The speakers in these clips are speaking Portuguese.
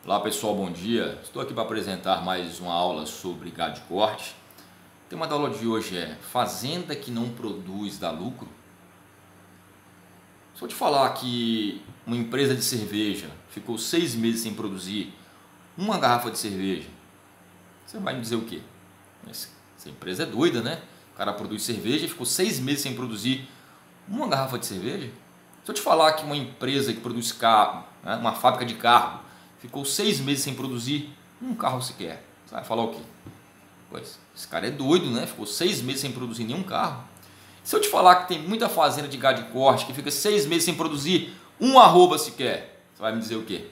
Olá pessoal, bom dia. Estou aqui para apresentar mais uma aula sobre gado de corte. O tema da aula de hoje é fazenda que não produz dá lucro. Se eu te falar que uma empresa de cerveja ficou 6 meses sem produzir uma garrafa de cerveja, você vai me dizer o quê? Essa empresa é doida, né? O cara produz cerveja e ficou 6 meses sem produzir uma garrafa de cerveja. Se eu te falar que uma empresa que produz carro, né, uma fábrica de carro, ficou 6 meses sem produzir um carro sequer, você vai falar o quê? Pois, esse cara é doido, né? Ficou 6 meses sem produzir nenhum carro. Se eu te falar que tem muita fazenda de gado de corte que fica 6 meses sem produzir um arroba sequer, você vai me dizer o quê?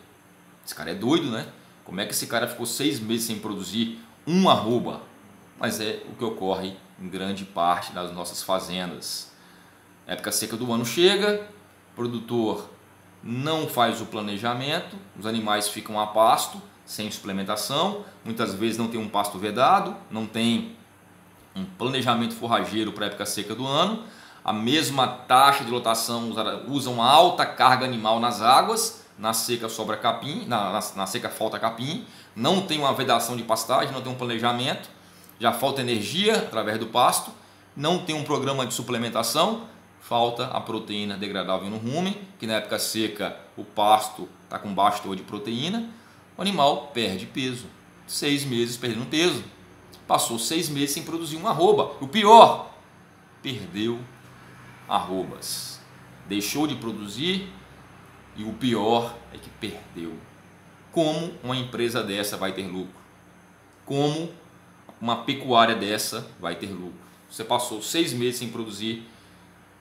Esse cara é doido, né? Como é que esse cara ficou 6 meses sem produzir um arroba? Mas é o que ocorre em grande parte das nossas fazendas. A época seca do ano chega, o produtor não faz o planejamento, os animais ficam a pasto, sem suplementação, muitas vezes não tem um pasto vedado, não tem um planejamento forrageiro para a época seca do ano, a mesma taxa de lotação, usa uma alta carga animal nas águas, na seca sobra capim, na seca falta capim, não tem uma vedação de pastagem, não tem um planejamento, já falta energia através do pasto, não tem um programa de suplementação, falta a proteína degradável no rumen, que na época seca o pasto está com baixo teor de proteína, o animal perde peso, 6 meses perdendo peso, passou 6 meses sem produzir um arroba, o pior, perdeu arrobas, deixou de produzir e o pior é que perdeu. Como uma empresa dessa vai ter lucro? Como uma pecuária dessa vai ter lucro? Você passou 6 meses sem produzir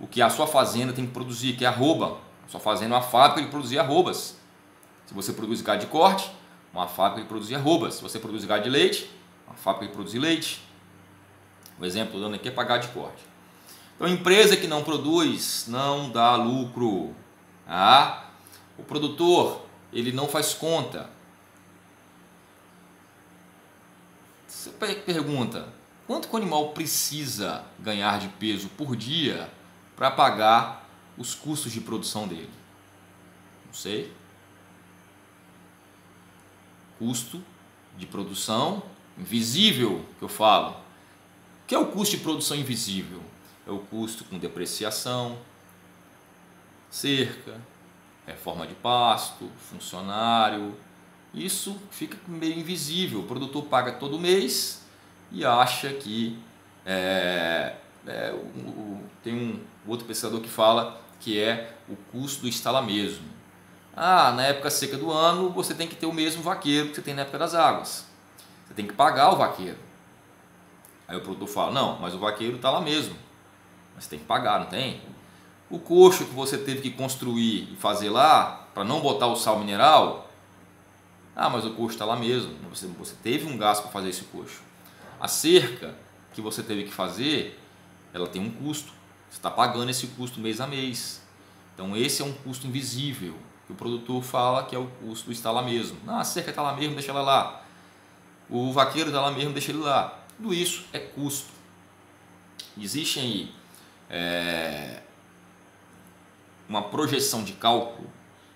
o que a sua fazenda tem que produzir, que é arroba. A sua fazenda é uma fábrica de produzir arrobas. Se você produz gado de corte, uma fábrica de produzir arrobas. Se você produz gado de leite, uma fábrica de produzir leite. O exemplo dando aqui é para gado de corte. Então, empresa que não produz não dá lucro. O produtor, ele não faz conta. Você pergunta, quanto que o animal precisa ganhar de peso por dia para pagar os custos de produção dele? Não sei. Custo de produção invisível que eu falo. O que é o custo de produção invisível? É o custo com depreciação, cerca, reforma de pasto, funcionário. Isso fica meio invisível. O produtor paga todo mês e acha que tem um outro pesquisador que fala que é o custo do está lá mesmo. Na época seca do ano você tem que ter o mesmo vaqueiro que você tem na época das águas. Você tem que pagar o vaqueiro. Aí o produtor fala, não, mas o vaqueiro está lá mesmo. Mas você tem que pagar, não tem? O coxo que você teve que construir e fazer lá, para não botar o sal mineral, mas o coxo está lá mesmo. Você teve um gasto para fazer esse coxo. A cerca que você teve que fazer, ela tem um custo. Você está pagando esse custo mês a mês. Então esse é um custo invisível, que o produtor fala que é o custo do está lá mesmo. A cerca está lá mesmo, deixa ela lá. O vaqueiro está lá mesmo, deixa ele lá. Tudo isso é custo. Existe aí uma projeção de cálculo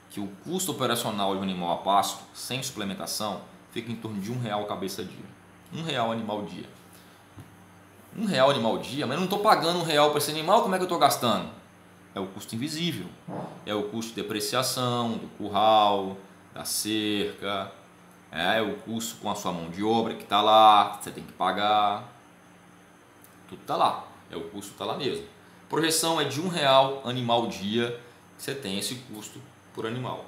que o custo operacional de um animal a pasto, sem suplementação, fica em torno de R$1 cabeça dia. R$1 animal dia. R$1 animal dia, mas eu não estou pagando R$1 para esse animal, como é que eu estou gastando? É o custo invisível. É o custo de depreciação, do curral, da cerca, é o custo com a sua mão de obra que está lá, você tem que pagar. Tudo está lá, o custo está lá mesmo. A projeção é de R$1 animal dia, você tem esse custo por animal.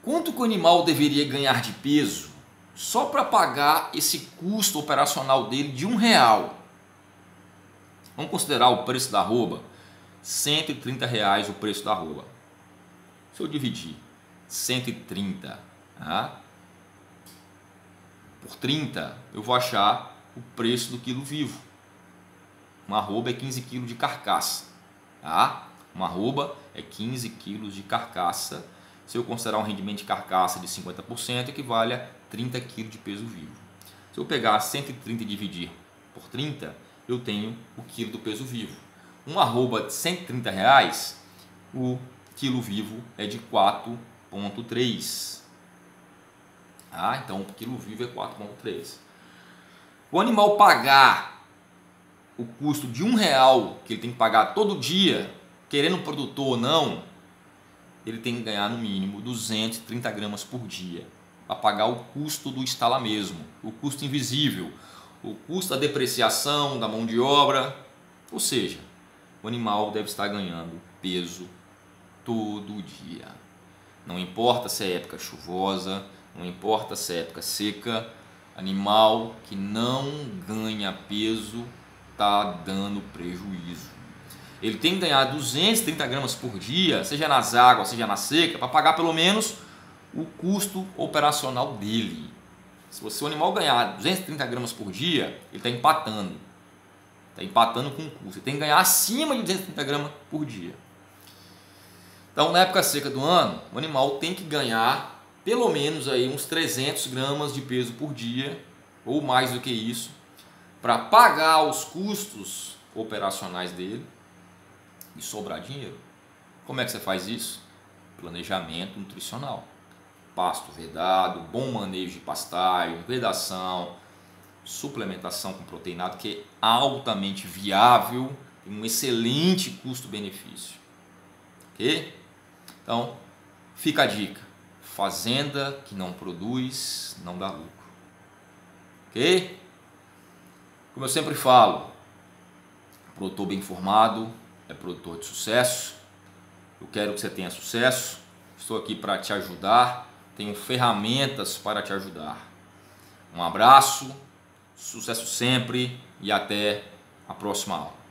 Quanto que o animal deveria ganhar de peso só para pagar esse custo operacional dele de R$1? Vamos considerar o preço da arroba, R$130 o preço da arroba. Se eu dividir 130 por 30, eu vou achar o preço do quilo vivo. Uma arroba é 15 kg de carcaça. Uma arroba é 15 kg de carcaça. Se eu considerar um rendimento de carcaça de 50%, equivale a 30 kg de peso vivo. Se eu pegar 130 e dividir por 30, eu tenho o quilo do peso vivo. Uma arroba de R$130, o quilo vivo é de 4,3. Ah, então o quilo vivo é 4,3. O animal pagar o custo de R$1 que ele tem que pagar todo dia, querendo o produtor ou não, ele tem que ganhar no mínimo 230 gramas por dia para pagar o custo do instalar mesmo, o custo invisível, o custo da depreciação, da mão de obra. Ou seja, o animal deve estar ganhando peso todo dia. Não importa se é época chuvosa, não importa se é época seca, animal que não ganha peso está dando prejuízo. Ele tem que ganhar 230 gramas por dia, seja nas águas, seja na seca, para pagar pelo menos o custo operacional dele. Se o animal ganhar 230 gramas por dia, ele está empatando. Está empatando com o custo. Ele tem que ganhar acima de 230 gramas por dia. Então, na época seca do ano, o animal tem que ganhar pelo menos aí uns 300 gramas de peso por dia, ou mais do que isso, para pagar os custos operacionais dele e sobrar dinheiro. Como é que você faz isso? Planejamento nutricional. Pasto vedado, bom manejo de pastagem, vedação, suplementação com proteinado, que é altamente viável, tem um excelente custo-benefício. Ok? Então, fica a dica. Fazenda que não produz, não dá lucro. Ok? Como eu sempre falo, produtor bem informado é produtor de sucesso. Eu quero que você tenha sucesso. Estou aqui para te ajudar. Tenho ferramentas para te ajudar. Um abraço, sucesso sempre e até a próxima aula.